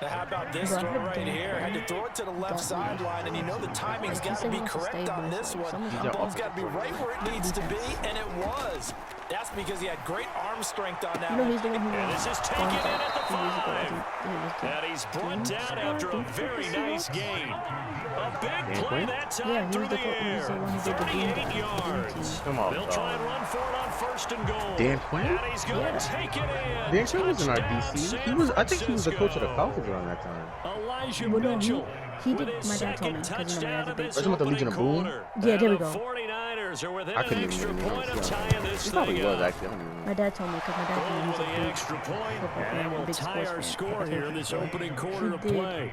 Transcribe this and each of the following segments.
How about this throw right here? Had to throw it to the left sideline, and you know the timing's got to be correct on this one. The ball's got to be right where it needs to be, and it was. That's because he had great arm strength on that one. And this is taken in at the 5. And he's brought down after a very nice gain. A big play that time through the air. 38 yards. Come on, they'll try and run for it on 1st and goal. Dan Quinn? And he's going to take it in. Dan Quinn was in our DC. He was, I think he was the coach of the Falcons around that time. Elijah Mitchell. He did. My dad told me because you know my dad's a big. Wasn't the Legion of Boom? Yeah, there we go. 49ers are within I couldn't an extra even point of know. tying this He probably thing was up. actually. I don't even know. My dad told me because my dad told me Goal he's with a the big extra point, football fan, and a we'll big tie sports our fan. score here in this So opening quarter of he did- play.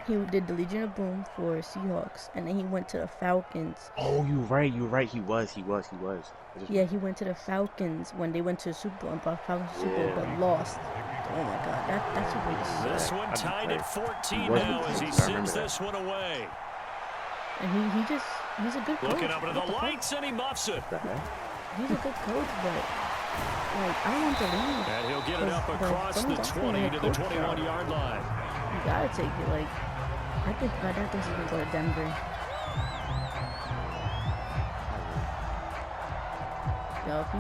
He did the Legion of Boom for Seahawks, and then he went to the Falcons. Oh, you're right. He was. Yeah, he went to the Falcons when they went to the Super Bowl, and brought Falcons to Super Bowl, but lost. Oh my God, that's a really This one tied at 14 now as he sends this one away. And he's a good coach. Looking up into the lights, and he muffs it. He's a good coach, but like I don't want to leave. And he'll get it up across the 20 to the 21-yard line. You gotta take it. Like I think my dad thinks he's gonna go to Denver. Yo, if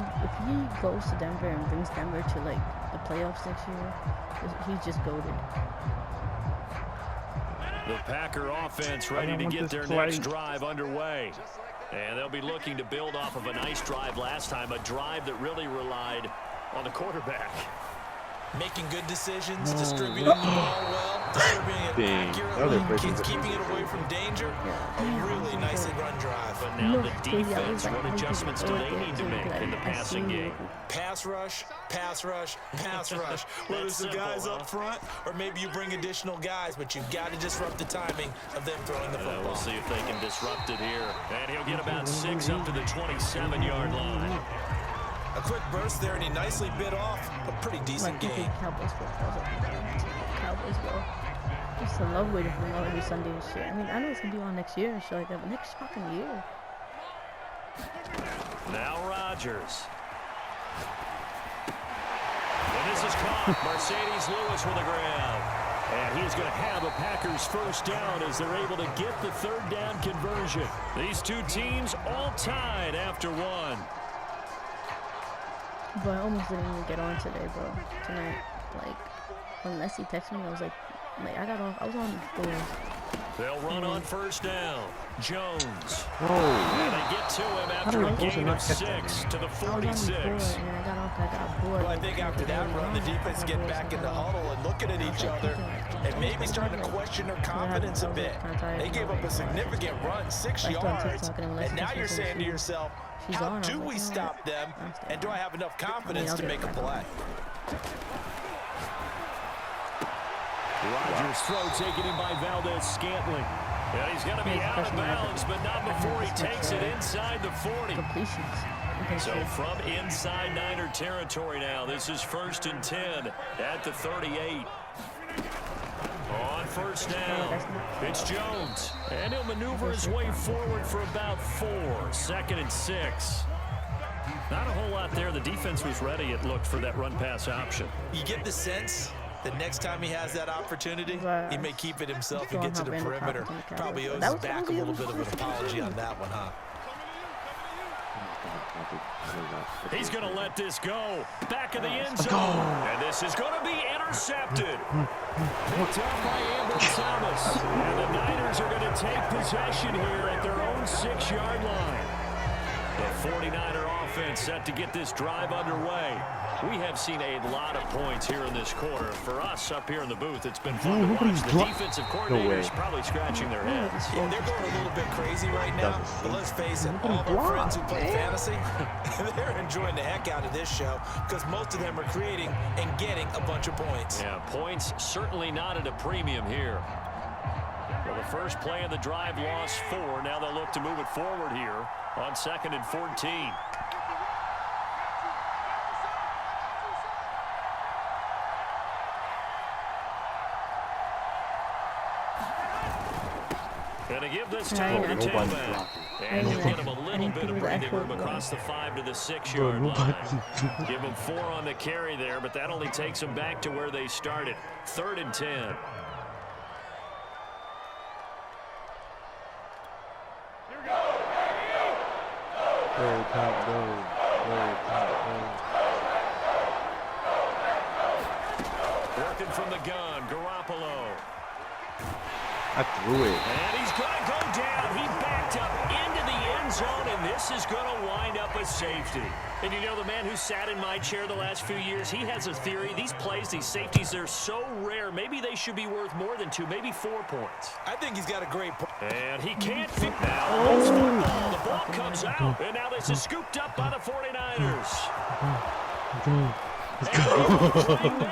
he goes to Denver and brings Denver to like the playoffs next year, he's just goated. The Packer offense ready to get their next drive underway. And they'll be looking to build off of a nice drive last time, a drive that really relied on the quarterback. Making good decisions, distributing the ball well, distributing it accurately, keeping it away from danger. A really nicely run drive. But now the defense, what adjustments do they need to make in the passing game? Pass rush, pass rush, pass rush. Whether it's the guys up front or maybe you bring additional guys, but you've got to disrupt the timing of them throwing the football. We'll see if they can disrupt it here. And he'll get about 6 up to the 27-yard line. A quick burst there, and he nicely bit off a pretty decent game. Cowboys football. Cowboys go. Just a love waiting for them every Sunday and shit. I mean, I know it's gonna be on next year and shit like that, but next fucking year. Now Rodgers. And this is caught. Mercedes Lewis with a grab. And he's going to have a Packers first down as they're able to get the 3rd down conversion. These two teams all tied after one. But I almost didn't even get on today, bro. Tonight, like, when Messi texted me, I was like I got off. I was on the. They'll run on 1st down. Jones. Whoa. And they get to him after a gain of 6 to the 46. And I got bored. Well, I think after that run, the defense get back in the huddle and looking at each other and maybe starting to question their confidence a bit. They gave up a significant run, 6 yards, and now you're saying to yourself, how do we stop them, and do I have enough confidence to make a play? Rodgers' throw taken in by Valdez-Scantling. And he's going to be out of bounds, but not before he takes it inside the 40. So from inside Niner territory now, this is 1st and 10 at the 38. On 1st down, it's Jones. And he'll maneuver his way forward for about 4. 2nd and 6. Not a whole lot there. The defense was ready, it looked, for that run-pass option. You get the sense that next time he has that opportunity, he may keep it himself and get to the perimeter. Probably owes back a little bit of an apology on that one, huh? He's going to let this go. Back of the end zone. And this is going to be intercepted. Picked up by Amber Thomas. And the Niners are going to take possession here at their own 6-yard line. The 49er offense set to get this drive underway. We have seen a lot of points here in this quarter. For us up here in the booth, it's been fun to watch. The defensive coordinators probably scratching their heads. Yeah, they're going a little bit crazy right now. But let's face it, all of our friends who play fantasy, they're enjoying the heck out of this show because most of them are creating and getting a bunch of points. Yeah, points certainly not at a premium here. Well, the first play of the drive lost 4. Now they'll look to move it forward here on 2nd and 14. Going to give this to the tailback. And he'll get him a little bit of breathing room across the 5 to the 6-yard line. Give him 4 on the carry there, but that only takes them back to where they started. 3rd and 10. Working from the gun, Garoppolo. I threw it. And he's going to go down. He backed up into the end zone, and this is going to wind up a safety. And you know, the man who sat in my chair the last few years, he has a theory. These plays, these safeties, they're so rare. Maybe they should be worth more than 2, maybe 4 points. I think he's got a great point. And he can't fit now. The ball comes out, and now this is scooped up by the 49ers. And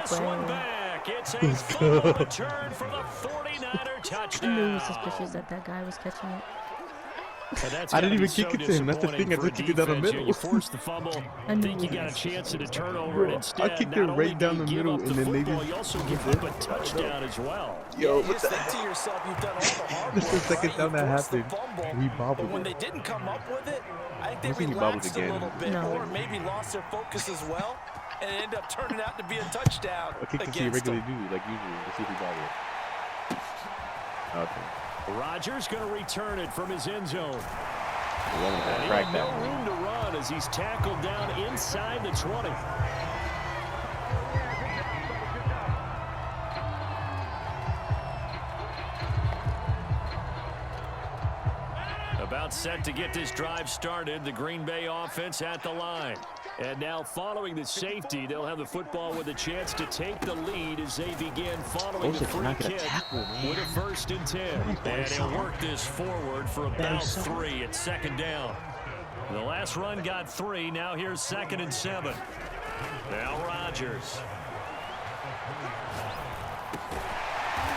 this one back. It's a full return for the 49er touchdown. I knew it was suspicious that that guy was catching it. I didn't even kick it to him. That's the thing. I just kicked it down the middle. You forced the fumble. I think you got a chance at a turnover, and instead, I kicked it right down the middle, and then they just... You also give up a touchdown as well. Yo, you just think to yourself, you've done all the hard work. This is the second time that happened. We bobbled But when it. they didn't come up with it, I think We they bobbled relaxed a again. little bit, No. or maybe lost their focus as well, and it ended up turning out to be a touchdown I kicked it to you against regularly them. do, like usually. Let's see if we bobble it. Okay. Rodgers going to return it from his end zone. And He crack had that no one. room to run as he's tackled down inside the 20. About set to get this drive started, the Green Bay offense at the line. And now following the safety, they'll have the football with a chance to take the lead as they begin following the free kick with a 1st and 10. And he'll work this forward for about 3 at 2nd down. The last run got 3. Now here's 2nd and 7. Now Rodgers.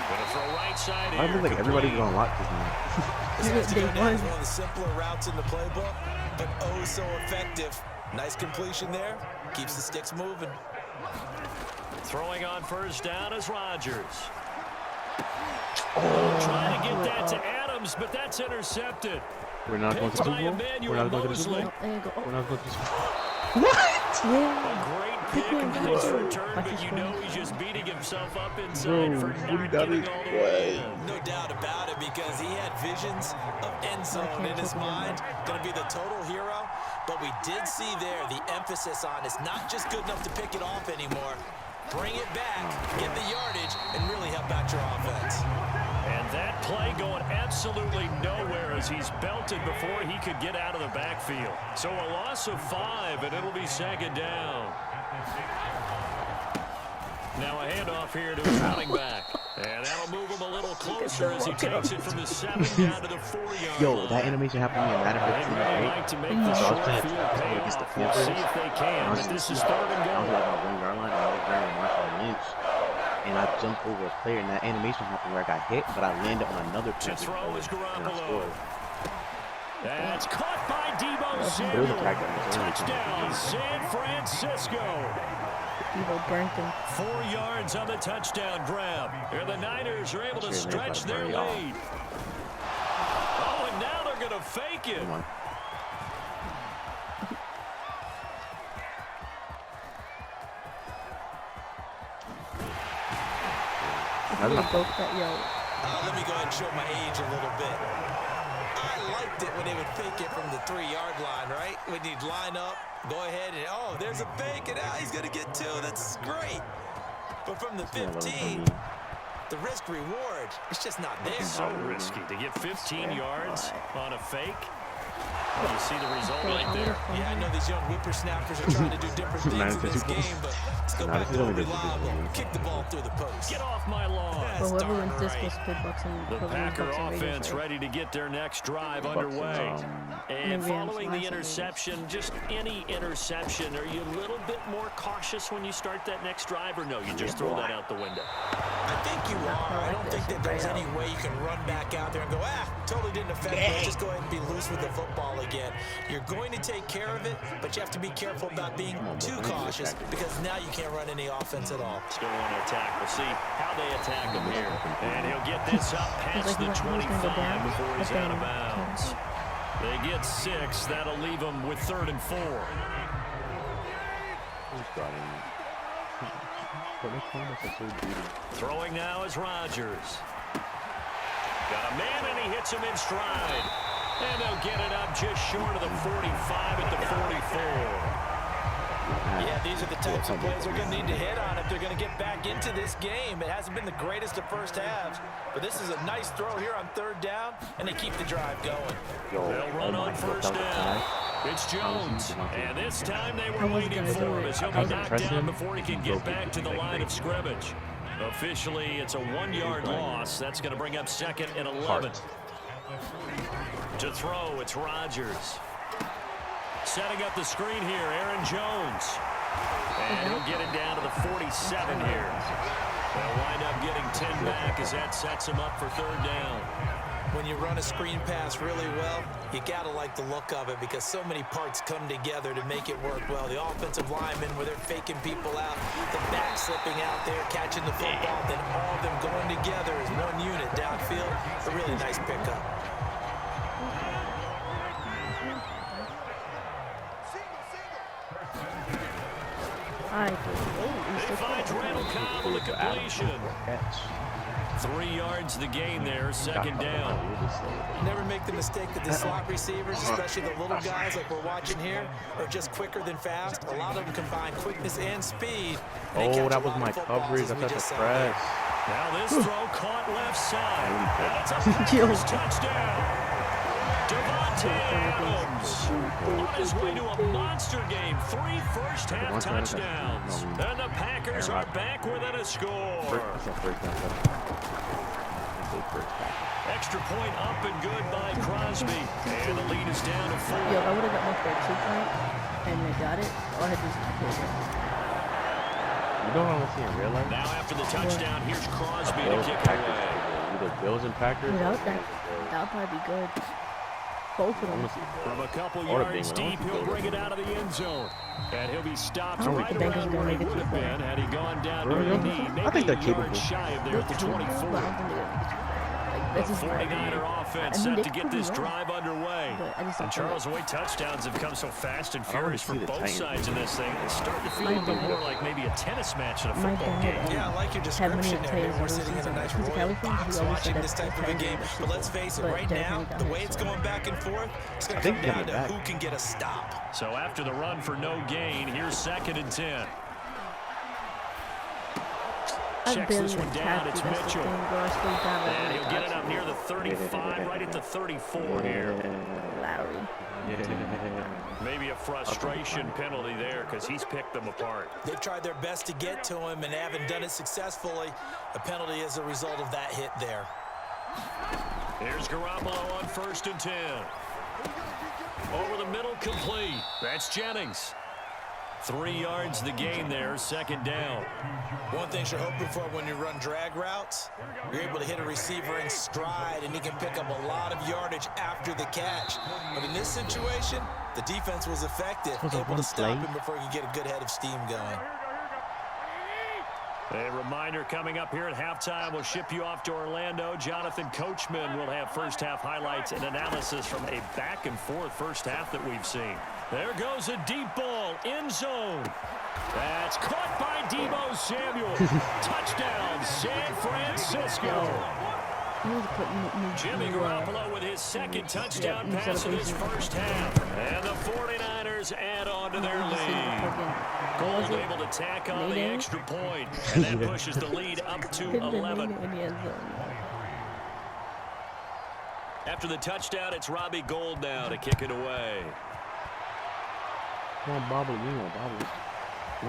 Gonna throw right side I here. feel like everybody's going to lock this now. This has to go down as one of the simpler routes in the playbook, but oh so effective. Nice completion there. Keeps the sticks moving. Throwing on 1st down is Rodgers. Trying to get that to Adams, but that's intercepted. We're not going to Picked the by Super Bowl? Emmanuel We're not going to the Super Mosley. Bowl? There you go. We're not going to the Super Bowl? A Yeah. great pick and nice return, but you know he's just beating himself up inside Bro, for what he not done getting is- all the way in. No doubt about it, because he had visions of end zone in his mind. Going to be the total hero. But we did see there the emphasis on it's not just good enough to pick it off anymore. Bring it back, get the yardage, and really help out your offense. And that play going absolutely nowhere as he's belted before he could get out of the backfield. So a loss of 5, and it'll be 2nd down. Now a handoff here to his running back. And that'll move him a little closer as he takes it from the 7 down to the 4-yard Yo, line. that animation happened to me in Madden They 15, really right? like to make the So I was short playing field pay against the off. We'll Panthers. see if they can, I was but this is I 3rd and was goal. like on the 1-yard line, and I was wearing Marshall Lynch. And I jumped over a player, and that animation happened where I got hit, but I landed on another To Panthers throw player, is and I Garoppolo. scored. That's caught by Debo There was a Samuel. crack that was early. Touchdown, San Francisco. People burnt him. 4 yards on the touchdown grab. And the Niners are able to stretch their lead. Oh, and now they're going to fake it. Come on. He broke that, yo. Let me go ahead and show my age a little bit. I liked it when they would fake it from the 3-yard line, right? When you'd line up, go ahead and, oh, there's a fake, and he's going to get 2. That's great. But from the 15, the risk reward, it's just not there. So risky to get 15 yards on a fake. You see the result right there. Yeah, I know these young whippersnappers are trying to do different things in this game, but let's go back to reliable. Kick the ball through the post. Get off my lawn. But whoever wins this will split Bucks and The whoever wins Packer Bucks and Raiders, offense right? ready to get their next drive Bucks and, underway. And Rams, following the Lions, and interception, just any interception, are you a little bit more cautious when you start that next drive, or no, you just throw that out the window? I think you are. I don't think that there's any way you can run back out there and go, totally didn't affect me. Just go ahead and be loose with the football again. You're going to take care of it, but you have to be careful about being too cautious because now you can't run any offense at all. Still want to attack. We'll see how they attack him here. And he'll get this up past the 25 before he's out of bounds. They get 6. That'll leave them with 3rd and 4. Throwing now is Rodgers. Got a man, and he hits him in stride. And they'll get it up just short of the 45 at the 44. Yeah, these are the types of plays they're going to need to hit on if they're going to get back into this game. It hasn't been the greatest of first halves, but this is a nice throw here on 3rd down, and they keep the drive going. They'll run on 1st down. It's Jones, and this time they were waiting for him as he'll be knocked down before he can get back to the line of scrimmage. Officially, it's a 1-yard loss. That's going to bring up 2nd and 11. To throw, it's Rodgers. Setting up the screen here, Aaron Jones. And he'll get it down to the 47 here. They'll wind up getting 10 back as that sets him up for 3rd down. When you run a screen pass really well, you got to like the look of it because so many parts come together to make it work well. The offensive linemen, where they're faking people out, the back slipping out there, catching the football, then all of them going together as one unit downfield. A really nice pickup. They find Randall Cobb with the completion. 3 yards the gain there, 2nd down. Never make the mistake that the slot receivers, especially the little guys like we're watching here, are just quicker than fast. A lot of them combine quickness and speed. And that was my coverage. I thought the press. Now this throw caught left side. That's a Packers touchdown. Devontae Adams on his way to a monster game. 3 first-half touchdowns. And the Packers are back within a score. Extra point up and good by Crosby. And the lead is down to 4. Yo, I would have got my first 2-point and they got it. All I had to do is You don't honestly in real life. Now after the touchdown, here's Crosby to kick it away. Either Bills and Packers. Without that, that'll probably be good. Both of them. From a couple yards deep, he'll bring it out of the end zone. And he'll be stopped right around where he would have been had he gone down to the knee. Maybe a yard shy of there at the 24. The 49er offense set to get this drive underway. And Charles White touchdowns have come so fast and furious for both sides in this thing. It's starting to feel a bit more like maybe a tennis match than a football game. Yeah, I like your description there. We're sitting in a nice royal box watching this type of a game. But let's face it, right now, the way it's going back and forth, it's going to come down to who can get a stop. So after the run for no gain, here's 2nd and 10. Checks this one down, it's Mitchell. And he'll get it up near the 35, right at the 34 here. Maybe a frustration penalty there because he's picked them apart. They've tried their best to get to him and haven't done it successfully. A penalty is a result of that hit there. Here's Garoppolo on 1st and 10. Over the middle, complete. That's Jennings. 3 yards the gain there, 2nd down. One thing you're hoping for when you run drag routes, you're able to hit a receiver in stride and he can pick up a lot of yardage after the catch. But in this situation, the defense was effective, able to stop him before he could get a good head of steam going. A reminder coming up here at halftime, we'll ship you off to Orlando. Jonathan Coachman will have first-half highlights and analysis from a back-and-forth first half that we've seen. There goes a deep ball, end zone. That's caught by Deebo Samuel. Touchdown, San Francisco. Jimmy Garoppolo with his 2nd touchdown pass of his first half. And the 49ers add on to their lead. Gold able to tack on the extra point, and that pushes the lead up to 11. After the touchdown, it's Robbie Gould now to kick it away. Come on, Bobble. You want Bobble.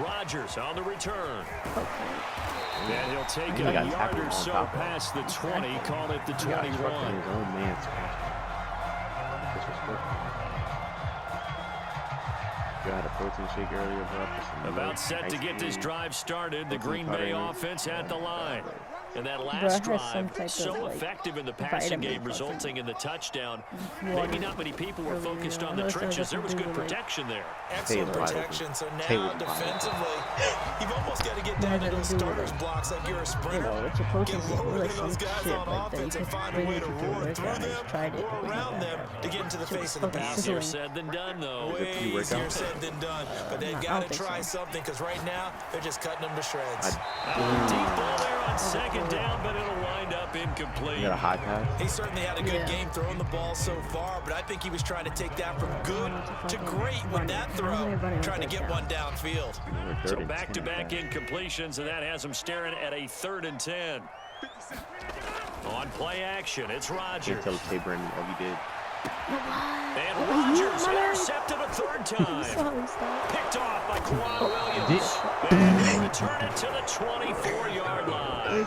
Rodgers on the return. And he'll take it a yard or so past the 20, call it the 21. Got a protein shake earlier, About set to get this drive started. The Green Bay offense at the line. And that Bro, last it has some drive, type so of, like, effective in the passing game, resulting in the touchdown. Maybe not many people were focused on the trenches. There was good protection there. Excellent protection. So now defensively, you've almost got to get down to those starters blocks like you're a sprinter. Get lower than those guys on offense and find a way to roar through them or around them to get into the face of the pass. Easier said than done, though. Way easier said than done. But they've got to try something because right now they're just cutting them to shreds. Deep ball there on second down, but it'll wind up incomplete. You got a high pass? He certainly had a good game throwing the ball so far, but I think he was trying to take that from good to great with that throw, trying to get one downfield. So back-to-back incompletions, and that has him staring at a 3rd and 10. On play action, it's Rodgers. Tell Tabor all you did. And Rodgers intercepted a 3rd time. Picked off by Quan Williams. And they return it to the 24-yard line.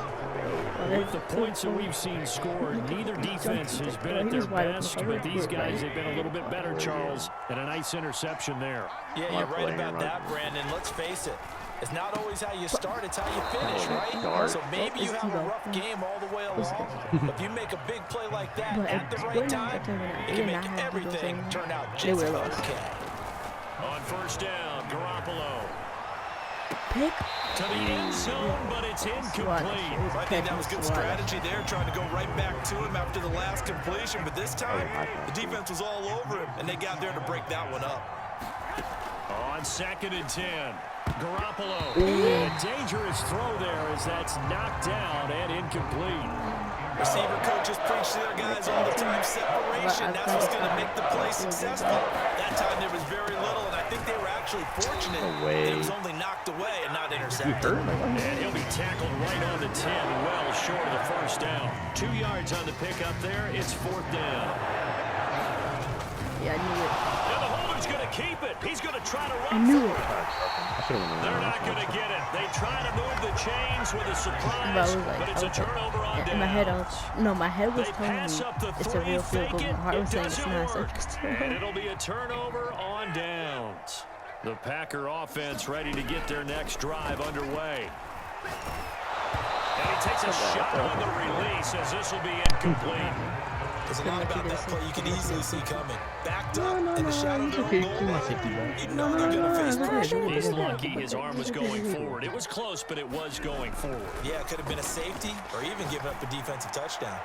With the points that we've seen scored, neither defense has been at their best, but these guys have been a little bit better, Charles, and a nice interception there. Yeah, you're right about that, Brandon. Let's face it. It's not always how you start, it's how you finish, right? So maybe you have a rough game all the way along, but if you make a big play like that at the right time, it can make everything turn out just okay. On 1st down, Garoppolo. Pick. To the end zone, but it's incomplete. I think that was good strategy there, trying to go right back to him after the last completion, but this time, the defense was all over him, and they got there to break that one up. On 2nd and 10. Garoppolo. A dangerous throw there as that's knocked down and incomplete. Receiver coaches preach to their guys all the time, separation. That's what's going to make the play successful. That time there was very little, and I think they were actually fortunate that it was only knocked away and not intercepted. And he'll be tackled right on the 10, well short of the 1st down. 2 yards on the pickup there. It's 4th down. Yeah, I knew it. And the holder's going to keep it. He's going to try to run. I knew it. They're not going to get it. They try to move the chains with a surprise, but it's a turnover on down. In my head, my head was telling me it's a real field goal. My heart was saying it's not. And it'll be a turnover on downs. The Packer offense ready to get their next drive underway. And he takes a shot on the release as this will be incomplete. There's a lot about that play you can easily see coming. Backed up in the shadow of the goal line. You know they're going to face pressure. He's lucky his arm was going forward. It was close, but it was going forward. Yeah, it could have been a safety or even given up a defensive touchdown.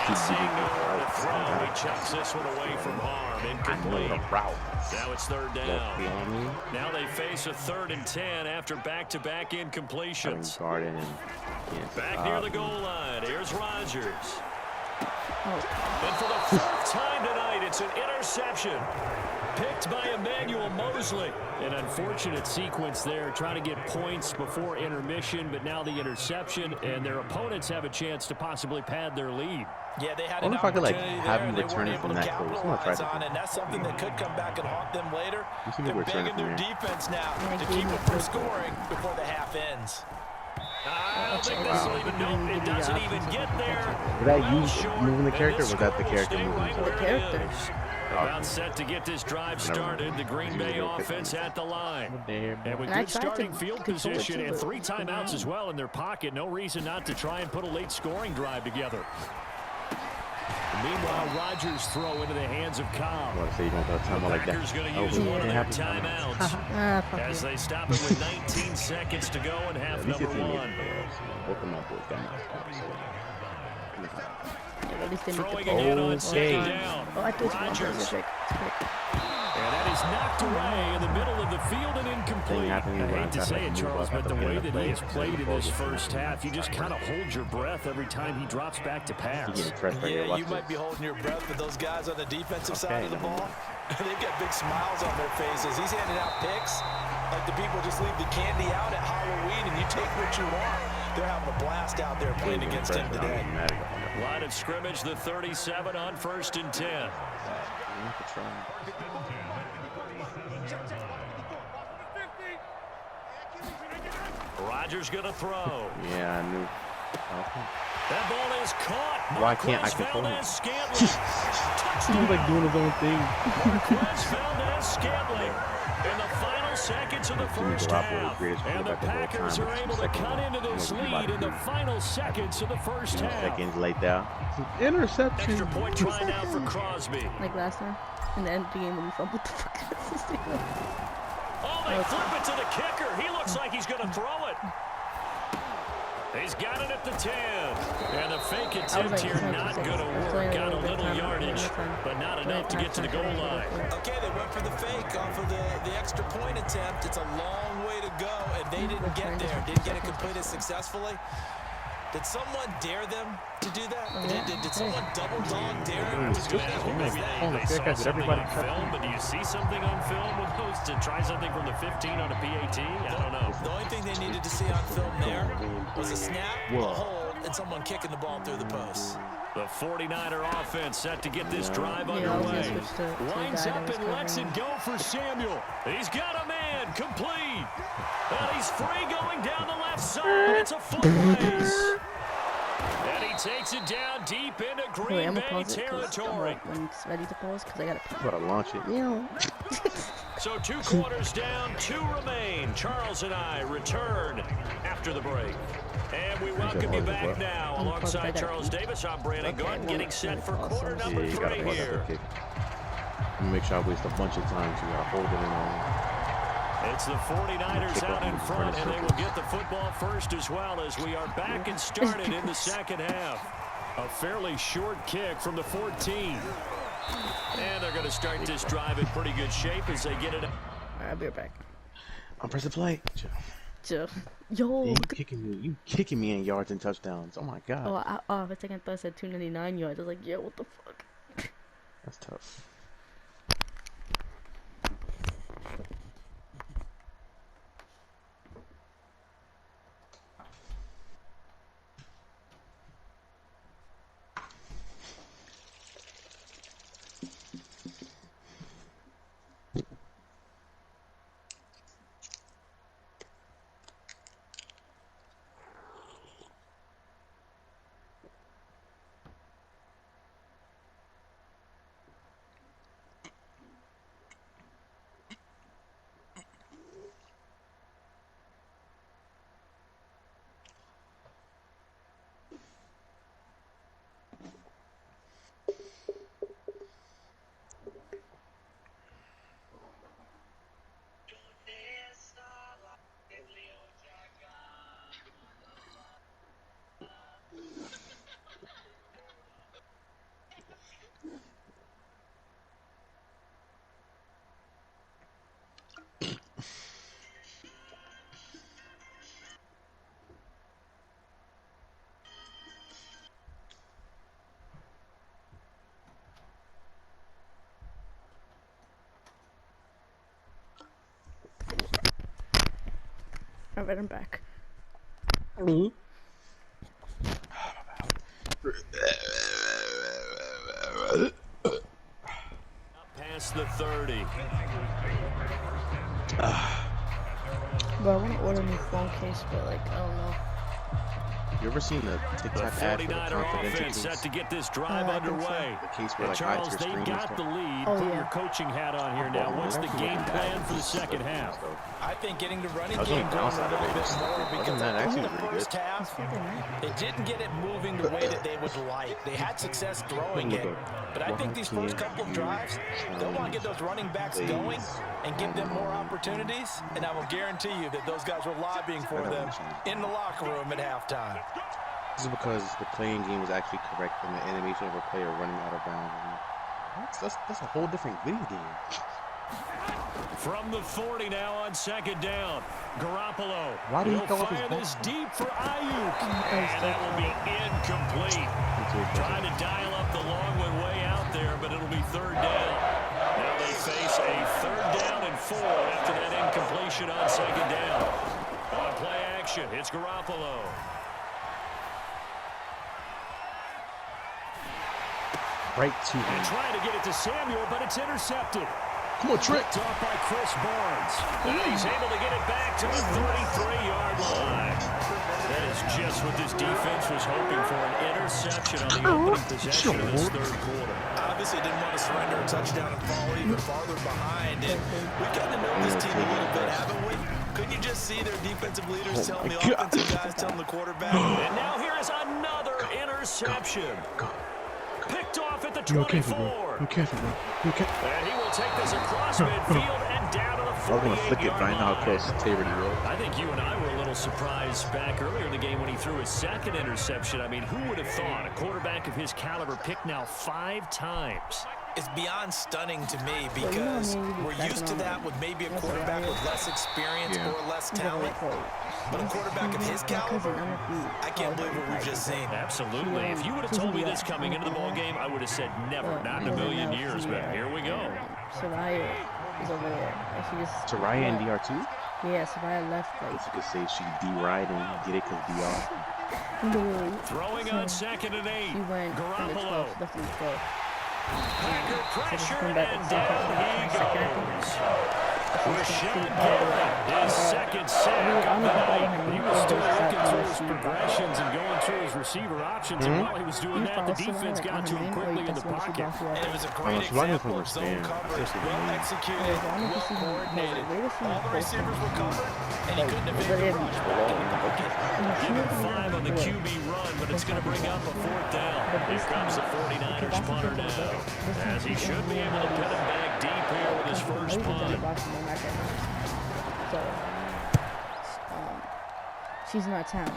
And seeing nowhere to throw, he chucks this one away from harm. Incomplete. Now it's 3rd down. Now they face a 3rd and 10 after back-to-back incompletions. Back near the goal line. Here's Rodgers. And for the 4th time tonight, it's an interception. Picked by Emmanuel Mosley. An unfortunate sequence there, trying to get points before intermission, but now the interception, and their opponents have a chance to possibly pad their lead. Yeah, they had an opportunity there, and they weren't able to capitalize on it, and that's something that could come back and haunt them later. They're begging their defense now to keep them from scoring before the half ends. I don't think this will even, nope, it doesn't even get there. Was that you moving the character, or was that the character moving the character? About set to get this drive started. The Green Bay offense at the line. And with good starting field position and 3 timeouts as well in their pocket, no reason not to try and put a late scoring drive together. Meanwhile, Rodgers' throw into the hands of Cobb. Packers going to use one of their timeouts as they stop it with 19 seconds to go in half number 1. Throwing again on 2nd down. Rodgers. And that is knocked away in the middle of the field and incomplete. I hate to say it, Charles, but the way that he has played in this first half, you just kind of hold your breath every time he drops back to pass. Yeah, you might be holding your breath, but those guys on the defensive side of the ball, they've got big smiles on their faces. He's handing out picks like the people just leave the candy out at Halloween and you take what you want. They're having a blast out there playing against him today. Line of scrimmage, the 37 on 1st and 10. Rodgers going to throw. Yeah, I knew. That ball is caught. Why can't I control it? He's like doing his own thing. Marquez Valdez-Scantling in the final seconds of the first half. And the Packers are able to cut into this lead in the final seconds of the first half. Seconds later. Interception. Extra point try now for Crosby. Like last time, in the end of the game when we fumbled the fuck. Oh, they flip it to the kicker. He looks like he's going to throw it. He's got it at the 10. And the fake attempt here not going to work. Got a little yardage, but not enough to get to the goal line. Okay, they went for the fake off of the extra point attempt. It's a long way to go, and they didn't get there. Didn't get it completed successfully. Did someone dare them to do that? Did someone double dog dare them to do that? Maybe they saw something on film, but do you see something on film with those to try something from the 15 on a PAT? I don't know. The only thing they needed to see on film there was a snap, a hold, and someone kicking the ball through the post. The 49er offense set to get this drive underway. Lines up and lets it go for Samuel. He's got a man, complete. And he's free going down the left side. It's a foot race. And he takes it down deep into Green Bay territory. When it's ready to pause, because I got to Gotta launch it. So 2 quarters down, 2 remain. Charles and I return after the break. And we welcome you back now alongside Charles Davis. I'm Brandon Gordon getting set for quarter number 3 here. Make sure I waste a bunch of time so you gotta hold it in on. It's the 49ers out in front, and they will get the football first as well as we are back and started in the second half. A fairly short kick from the 14. And they're going to start this drive in pretty good shape as they get it. Alright, I'll be right back. I'm pressing play. Yo, Yeah, you kicking me in yards and touchdowns. Oh my god. Oh, for a second I thought I said 299 yards. I was like, yo, what the fuck? That's tough. Alright, I'm back. Past the 30. Bro, I want to order a new phone case, but like, I don't know. You ever seen the The TikTok ad for the 49er confidential offense set case? to get this drive I think so. underway. The case where And like Charles, hides they your screen and got the stuff. lead. Oh, Put yeah. your coaching hat on here now. What's the game plan for the second half? I think getting the running I was game on the going a downside little of bit it. more Other because than that, I actually think the pretty first good. half, they didn't get it moving the way that they would like. They had success throwing it, but I think these first couple of drives, they'll want to get those running backs going and give them more opportunities, and I will guarantee you that those guys were lobbying for them in the locker room at halftime. This is because the playing game was actually correct and the animation of a player running out of bounds. That's a whole different video game. From the 40 now on second down. Garoppolo Why did he will throw off his fire ball? this deep for Ayuk. And that will be incomplete. Trying to dial up the long one way out there, but it'll be third down. Now they face a third down and 4 after that incompletion on second down. On play action, it's Garoppolo. Right to And him. trying to get it to Samuel, but it's intercepted. Come on, Trick. Picked off by Chris Barnes. And he's able to get it back to the 33-yard line. That is just what this defense was hoping for, an interception on the opening possession of this third quarter. Obviously didn't want to surrender a touchdown and fall even farther behind. And we've gotten to know this team a little bit, haven't we? Couldn't you just see their defensive leaders telling the offensive guys, telling the quarterback? And now here is another interception. Picked off at the 24. Be careful, bro. And he will take this across midfield and down to the 48-yard line. I was going to flick it, but I know how close Taverty rolled. I think you and I were a little surprised back earlier in the game when he threw his second interception. I mean, who would have thought a quarterback of his caliber picked now 5 times? It's beyond stunning to me because we're used to that with maybe a quarterback with less experience or less talent. But a quarterback of his caliber, I can't believe what we've just seen. Absolutely. If you would have told me this coming into the ball game, I would have said never, not in a million years. But here we go. Soraya is over there. She just. Soraya and DR2? Yeah, Soraya left. Like, You could say she D-ride and get it because DR. Throwing on 2nd and 8. She went from the 12, she left in the 12. Packer pressure, come back and and down he goes. Rashad Bateman, his second sack of the night. He was still looking through his progressions and going through his receiver options, and while he was doing that, the defense got to him quickly in the pocket. And it was a great example of zone coverage, well executed, well coordinated. All the receivers were covered, and he couldn't have been rushed back in the pocket. Give him 5 on the QB run, but it's going to bring up a 4th down. Here comes the 49ers punter now, as he should be able to put him back deep here with his first punt. So, she's not talent.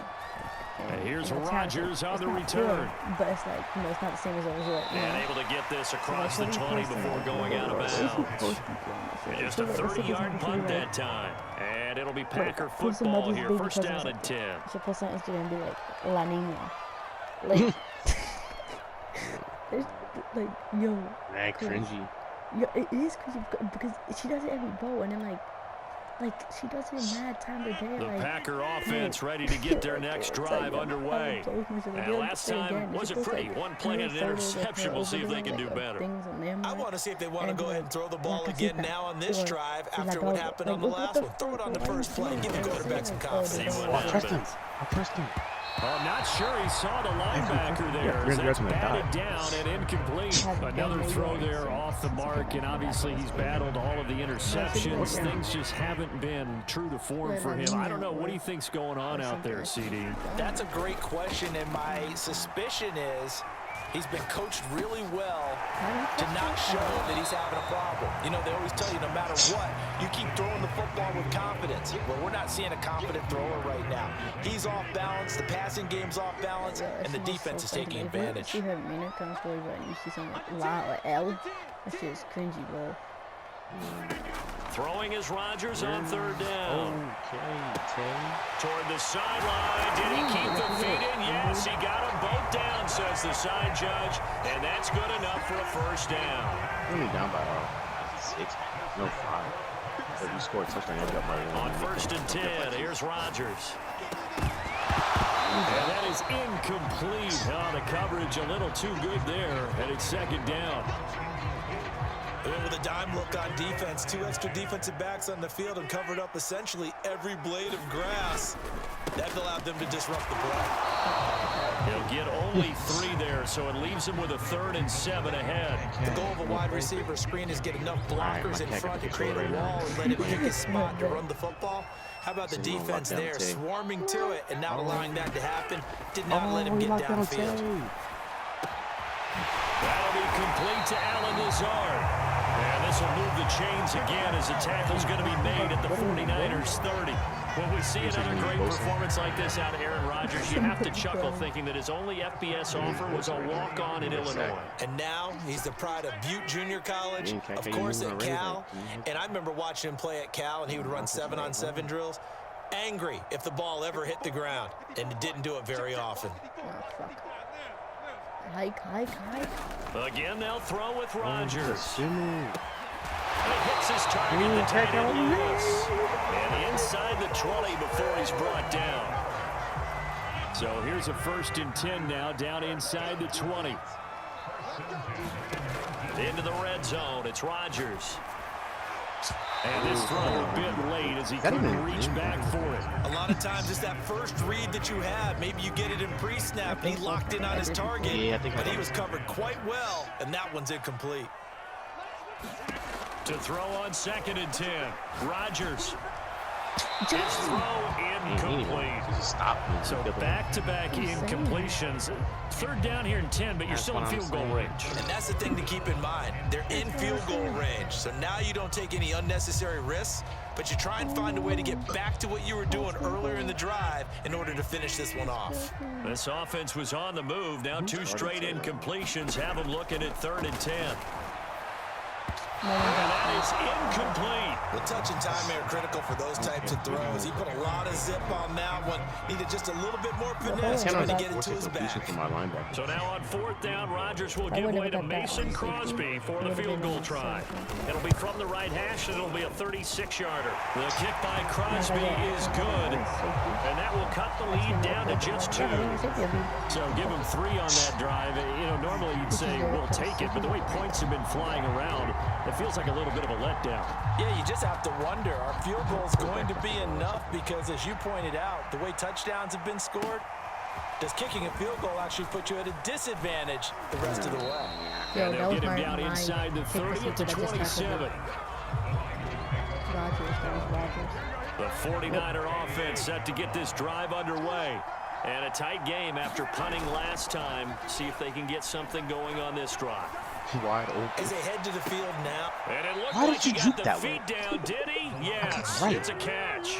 And here's you know, Rodgers on it's the not return. Good, but it's like, you know, it's not the same as it was like, you know. And able to get this across the 20 before going out of bounds. Just a 30-yard punt that time. And it'll be Packer football here, first down and 10. So post on Instagram and be like, La Nina. Like, it's like, yo. Man, cringy. Yeah, it is cringy because she does it every bowl, and then like she does it mad time of day. The like, Packer offense ready to get their next drive underway. And last time wasn't pretty. One play and an interception. We'll see if they can do better. I want to see if they want to go ahead and throw the ball again now on this drive after what happened on the last one. Throw it on the first play. Give the quarterback some confidence. I pressed him. I'm not sure he saw the linebacker there. That's batted down and incomplete. Another throw there off the mark, and obviously he's battled all of the interceptions. Things just haven't been true to form for him. I don't know. What do you think's going on out there, CD? That's a great question, and my suspicion is he's been coached really well to not show that he's having a problem. You know, they always tell you no matter what, you keep throwing the football with confidence. Well, we're not seeing a confident thrower right now. He's off balance, the passing game's off balance, and the defense is taking advantage. You see her minute kind of story, but you see something like La or L. That shit is cringy, bro. Throwing is Rodgers on 3rd down. Okay. Toward the sideline. Did he keep the feet in? Yes, he got them both down, says the side judge. And that's good enough for a first down. Only down by 6, no 5. If you score a touchdown, you got by 1. On 1st and 10, here's Rodgers. And that is incomplete. Oh, the coverage a little too good there. And it's 2nd down. And with a dime look on defense, 2 extra defensive backs on the field and covered up essentially every blade of grass. That allowed them to disrupt the play. He'll get only 3 there, so it leaves him with a 3rd and 7 ahead. The goal of a wide receiver screen is get enough blockers in front to create a wall and let him pick his spot to run the football. How about the defense there, swarming to it and not allowing that to happen? Did not let him get downfield. That'll be complete to Alan Lazard. And this will move the chains again as the tackle's going to be made at the 49ers 30. When we see another great performance like this out of Aaron Rodgers, you have to chuckle thinking that his only FBS offer was a walk-on in Illinois. And now he's the pride of Butte Junior College, of course at Cal. And I remember watching him play at Cal, and he would run 7-on-7 drills. Angry if the ball ever hit the ground, and it didn't do it very often. Oh, fuck. Hike. Again, they'll throw with Rodgers. And He hits his target, the tight end Lewis. And inside the 20 before he's brought down. So here's a 1st and 10 now, down inside the 20. Into the red zone, it's Rodgers. And this throw a bit late as he couldn't reach back for it. A lot of times it's that first read that you have. Maybe you get it in pre-snap and he locked in on his target, but he was covered quite well, and that one's incomplete. To throw on 2nd and 10. Rodgers. His throw incomplete. So back-to-back incompletions. 3rd down here and 10, but you're still in field goal range. And that's the thing to keep in mind. They're in field goal range. So now you don't take any unnecessary risks, but you try and find a way to get back to what you were doing earlier in the drive in order to finish this one off. This offense was on the move. Now 2 straight incompletions have them looking at 3rd and 10. And that is incomplete. The touch and time are critical for those types of throws. He put a lot of zip on that one. Needed just a little bit more finesse trying to get it to his back. So now on 4th down, Rodgers will give way to Mason Crosby for the field goal try. It'll be from the right hash, and it'll be a 36-yarder. The kick by Crosby is good, and that will cut the lead down to just 2. So give him 3 on that drive. You know, normally you'd say we'll take it, but the way points have been flying around, it feels like a little bit of a letdown. Yeah, you just have to wonder, are field goals going to be enough? Because as you pointed out, the way touchdowns have been scored, does kicking a field goal actually put you at a disadvantage the rest of the way? And they'll get him down inside the 30 to 27. The 49er offense set to get this drive underway. And a tight game after punting last time. See if they can get something going on this drive. Wide open. As they head to the field now. And it looked Why like did he you got juke the that feet down, did he? Yes, right. It's a catch.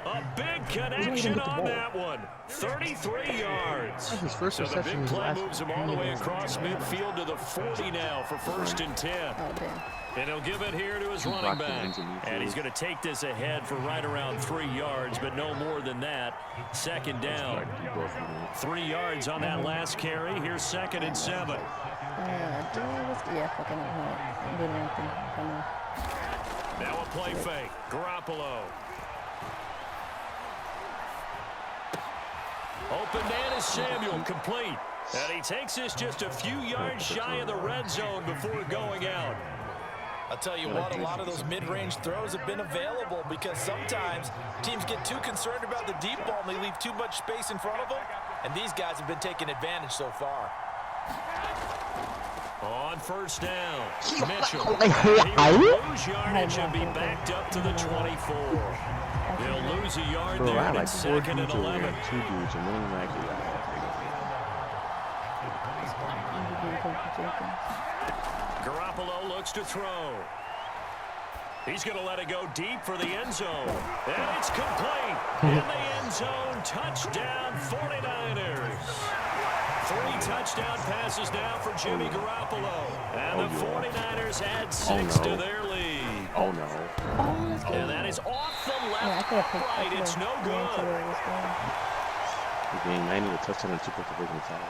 A big connection on that one. 33 yards. His first So the reception big was play last moves him all the way across midfield to the 40 now for 1st and 10. Oh, damn. And he'll give it here to his running back. And he's going to take this ahead for right around 3 yards, but no more than that. 2nd down. 3 yards on that last carry. Here's 2nd and 7. Yeah, fucking I'm doing anything. Come on. Now a play fake. Garoppolo. Open man is Samuel, complete. And he takes this just a few yards shy of the red zone before going out. I'll tell you what, a lot of those mid-range throws have been available because sometimes teams get too concerned about the deep ball and they leave too much space in front of them, and these guys have been taking advantage so far. On 1st down, Mitchell. He will lose yardage and be backed up to the 24. They'll lose a yard there, and it's 2nd and 11. 2 dudes and one like Garoppolo looks to throw. He's going to let it go deep for the end zone. And it's complete. In the end zone, touchdown 49ers. 3 touchdown passes now for Jimmy Garoppolo. And the 49ers add 6 to their lead. Oh no. And that is off the left right. It's no good. The game 90 with touchdown and 2 pick away from the side.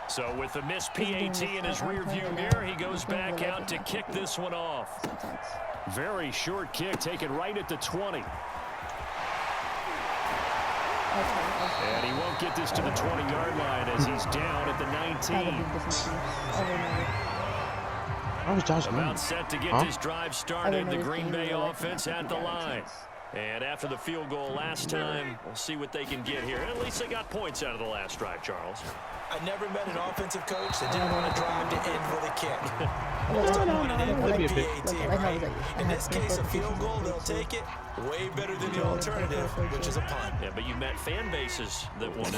So with the missed PAT in his rearview mirror, he goes back out to kick this one off. Very short kick taken right at the 20. And he won't get this to the 20-yard line as he's down at the 19. About set to get this drive started. The Green Bay offense at the line. And after the field goal last time, we'll see what they can get here. At least they got points out of the last drive, Charles. I never met an offensive coach that didn't want to drive to end with a kick. Most of them want to end with a PAT, right? In this case, a field goal, they'll take it. Way better than the alternative, which is a punt. Yeah, but you met fan bases that wanted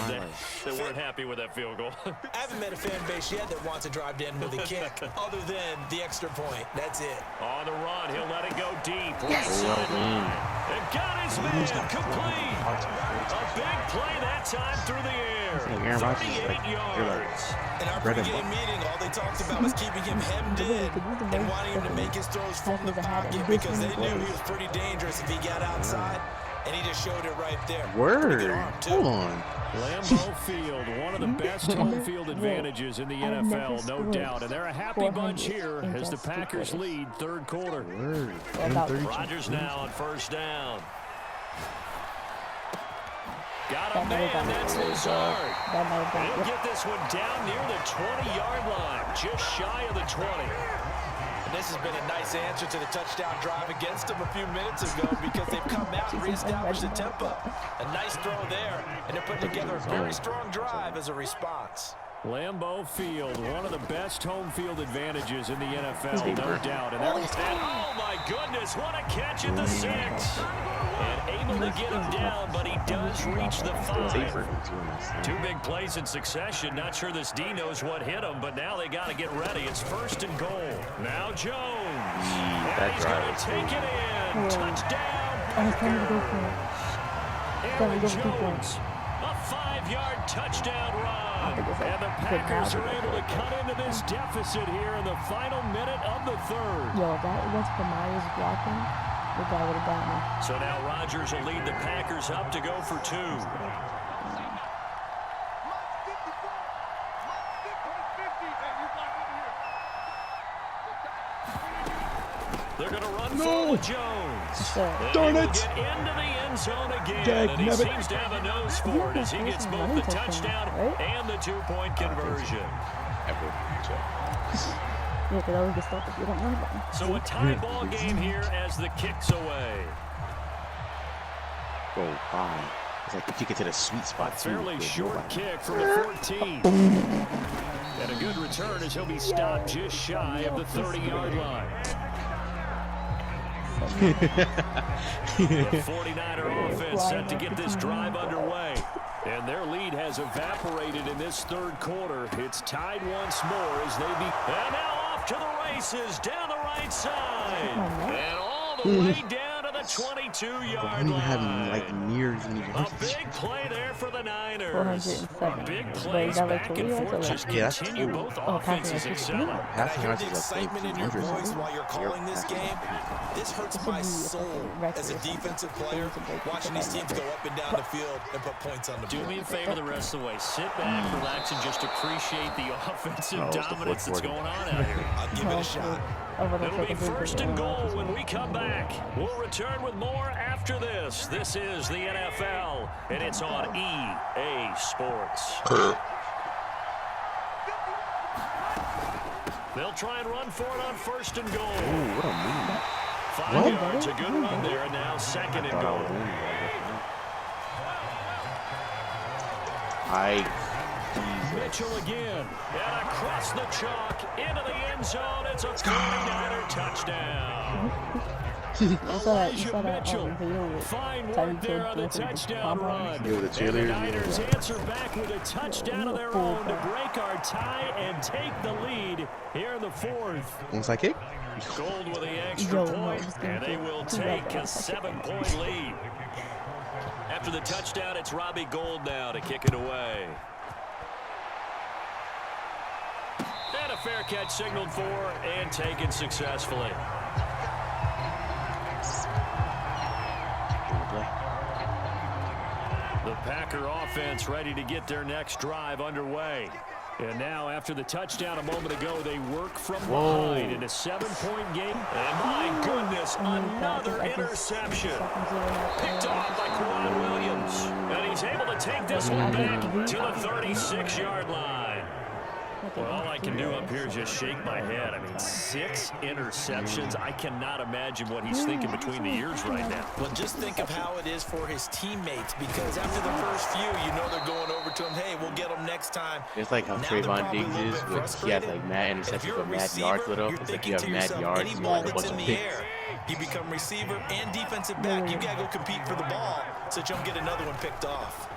that weren't happy with that field goal. I haven't met a fan base yet that wants to drive to end with a kick, other than the extra point. That's it. On the run, he'll let it go deep. Right sideline. And got his man complete. A big play that time through the air. 38 yards. In our pregame meeting, all they talked about was keeping him hemmed in and wanting him to make his throws from the pocket because they knew he was pretty dangerous if he got outside, and he just showed it right there. Word. Hold on. Lambeau Field, one of the best home field advantages in the NFL, no doubt. And they're a happy bunch here as the Packers lead 3rd quarter. Rodgers now on 1st down. Got a man, that's Lazard. That might have He'll been. get this one down near the 20-yard line, just shy of the 20. And this has been a nice answer to the touchdown drive against them a few minutes ago because they've come out and reestablished the tempo. A nice throw there, and they're putting together a very strong drive as a response. Lambeau Field, one of the best home field advantages in the NFL, no doubt. And oh my goodness, what a catch at the 6. And able to get him down, but he does reach the 5. 2 big plays in succession. Not sure this D knows what hit him, but now they got to get ready. It's 1st and goal. Now Jones. And he's going to take it in. Touchdown, Packers. Aaron Jones, a 5-yard touchdown run. And the Packers are able to cut into this deficit here in the final minute of the 3rd. Yo, that against Kamara's blocking, the guy would have got me. So now Rodgers will lead the Packers up to go for 2. They're going to run for Jones. Darn it! Get into the end zone again, and he seems to have a nose for it as he gets both the touchdown and the 2-point conversion. Yeah, because I would get stopped if you don't run about. So a tie ball game here as the kick's away. Go fine. It's like if you get to the sweet spot. Fairly short kick from the 14. And a good return as he'll be stopped just shy of the 30-yard line. The 49er offense set to get this drive underway. And their lead has evaporated in this 3rd quarter. It's tied once more as they and now off to the races down the right side. And all the way down to the 22-yard line. Like near a big play there for the Niners. Big plays back and forth just continue. Both offenses excelling. I hear the excitement in your voice while you're calling this game. This hurts my soul as a defensive player, watching these teams go up and down the field and put points on the board. Do me a favor the rest of the way. Sit back, relax, and just appreciate the offensive dominance that's going on out here. I'll give it a shot. It'll be 1st and goal when we come back. We'll return with more after this. This is the NFL, and it's on EA Sports. They'll try and run for it on 1st and goal. Ooh, what a move. 5 yards, a good run there, and now 2nd and goal. Mitchell again, and across the chalk, into the end zone. It's a 49er touchdown. Elijah Mitchell, fine work there on the touchdown run. And the Niners answer back with a touchdown of their own to break our tie and take the lead here in the 4th. Onside kick? Gold with the extra point, and they will take a 7-point lead. After the touchdown, it's Robbie Gould now to kick it away. And a fair catch signaled for and taken successfully. The Packer offense ready to get their next drive underway. And now, after the touchdown a moment ago, they work from behind in a 7-point game. And my goodness, another interception. Picked off by Kwan Williams. And he's able to take this one back to the 36-yard line. Well, all I can do up here is just shake my head. I mean, 6 interceptions. I cannot imagine what he's thinking between the ears right now. Well, just think of how it is for his teammates, because after the first few, you know they're going over to him, hey, we'll get them next time. It's like how Trayvon Diggs is, with he has like mad interceptions but mad yards with him. It's like you have mad yards, you have a bunch of picks. You become receiver and defensive back. You got to go compete for the ball so that you don't get another one picked off.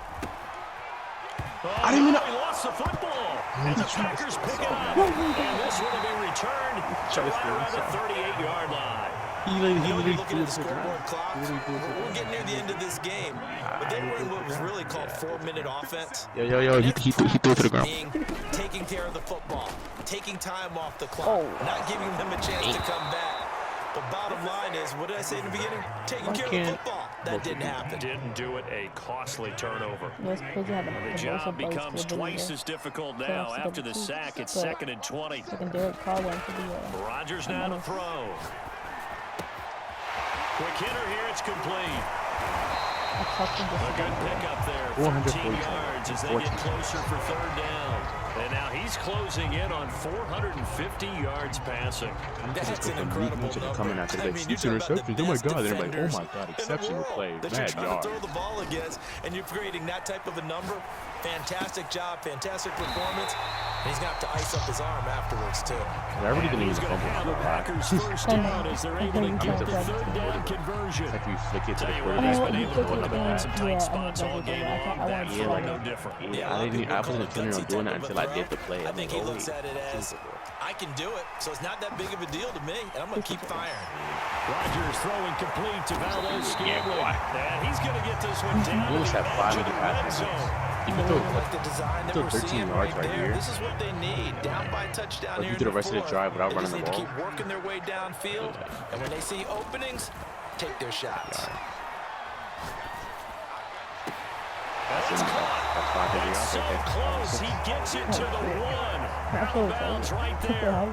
I didn't even know. He lost the football. And the Packers pick it up. And this will be returned to right around the 38-yard line. He Looking at the scoreboard clock, we're getting near the end of this game. But they were in what was really called 4-minute offense. Yo, he threw it to the ground. Taking care of the football, taking time off the clock, not giving them a chance to come back. But bottom line is, what did I say in the beginning? Taking care of the football. That didn't happen. Didn't do it. A costly turnover. The job becomes twice as difficult now. After the sack, it's 2nd and 20. Rodgers now to throw. Quick hitter here. It's complete. tough one just A to good get. pickup there. 13 yards as they get closer for third down. And now he's closing in on 450 yards passing. That's an incredible number. Coming after I like mean, you're 6 talking about the interceptions. Oh my best god! They're like, oh defenders my god, in the exceptional world play, that you're mad trying to yards. throw the ball against, and you're creating that type of a number. Fantastic job, fantastic performance. And he's got to ice up his arm afterwards too. I really didn't He's even going to have the Packers first down as they're able to get the third down conversion. It's like you flick it to Tell the you what, he's quarterback. been able to put them in Yeah, some tight spots all game long. That's no different. I wasn't intending on doing that until I did the play. I think he like, oh, looks wait. at it as, I can do it, so it's not that big of a deal to me, and I'm going to keep firing. Rodgers throwing complete to Valdez-Scantling. And he's going to get this one down. Willis had 5 in the red pass. zone. You can throw Like the design that we're 13 seeing yards right right there. here. This is what they need. Down by a touchdown Like here you do the in rest of the fourth. drive without They running just the need to ball. keep working their way downfield, and when they see openings, take their shots. That's caught. That's 5 every So offense. close. He gets it to the one. Out of bounds right there.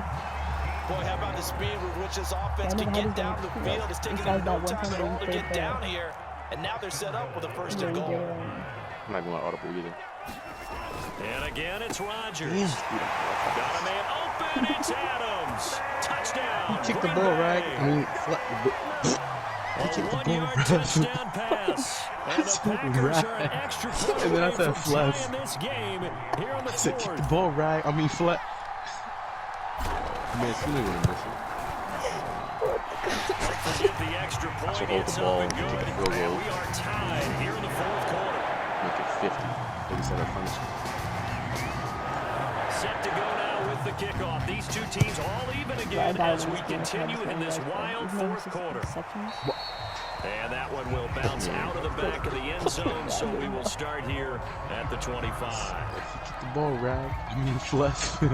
Boy, how about the speed with which this offense can get down the field? It's taking them no time at all to get down here. And now they're set up with a first and goal. I'm not going to audible either. And again, it's Rodgers. Got a man open. It's Adams. Touchdown. He kicked the ball right. I mean, he kicked the ball 1-yard right. touchdown pass. And the Packers are an extra point And then I away said from flush. tying this game here in the I said, kick the fourth. ball right. I mean, flat. Man, it's really going to miss it. Get the extra point. Should hold It's the up ball and and kick good. the field goal. And we are tied here in the fourth quarter. Make it 50. 37 punch. Set to go now with the kickoff. These two teams all even again as we continue in this wild fourth quarter. And that one will bounce out of the back of the end zone, so we will start here at the 25. Kick the ball right. I mean, fluff. My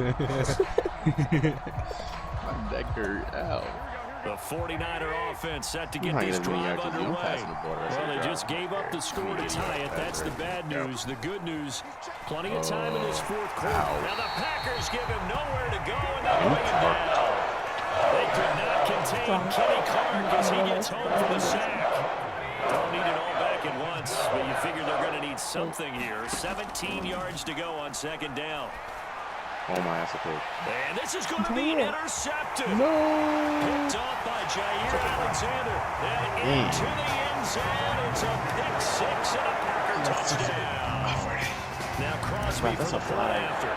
neck hurt. Ow. The 49er offense set to I'm get not this getting many drive yards. I'm underway. passing the ball the rest of Well, the they drive. just gave up the score to tie it. That's the bad news. The good news, plenty of time in this fourth quarter. Now the Packers give him nowhere to go, and they'll bring him down. They could not contain Kenny Clark as he gets home for the sack. Don't need it all back at once, but you figure they're going to need something here. 17 yards to go on second down. Oh my, that's a pick. And this is going to be intercepted. No! Picked off by Jaayythekidd. And into the end zone. It's a pick six and a Packer touchdown. Now Crosby for the flat after.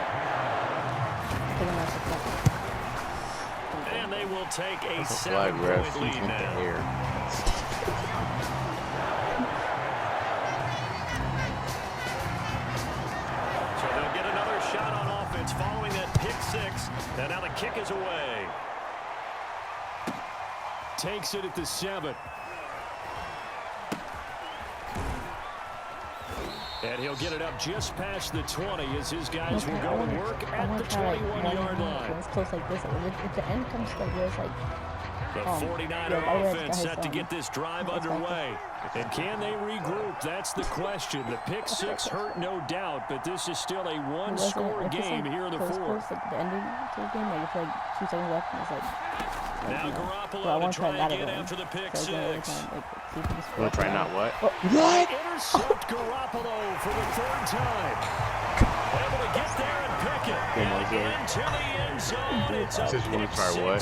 And they will take a Flag ref. 7-point lead now. So they'll get another shot on offense following that pick six. And now the kick is away. Takes it at the 7. And he'll get it up just past the 20 as his guys will go and work at the 21-yard line. It's close like this. If the end comes like where it's like The 49er offense set to get this drive underway. And can they regroup? That's the question. The pick six hurt, no doubt, but this is still a one-score game here in the fourth. Like the ending to the game, like it's like 2 seconds left, and it's like. Now Garoppolo to try again after the pick six. You want to try not what? What? Intercept Garoppolo for the third time. Able to get there and pick it. And into the end zone. It's a Says you want to try what?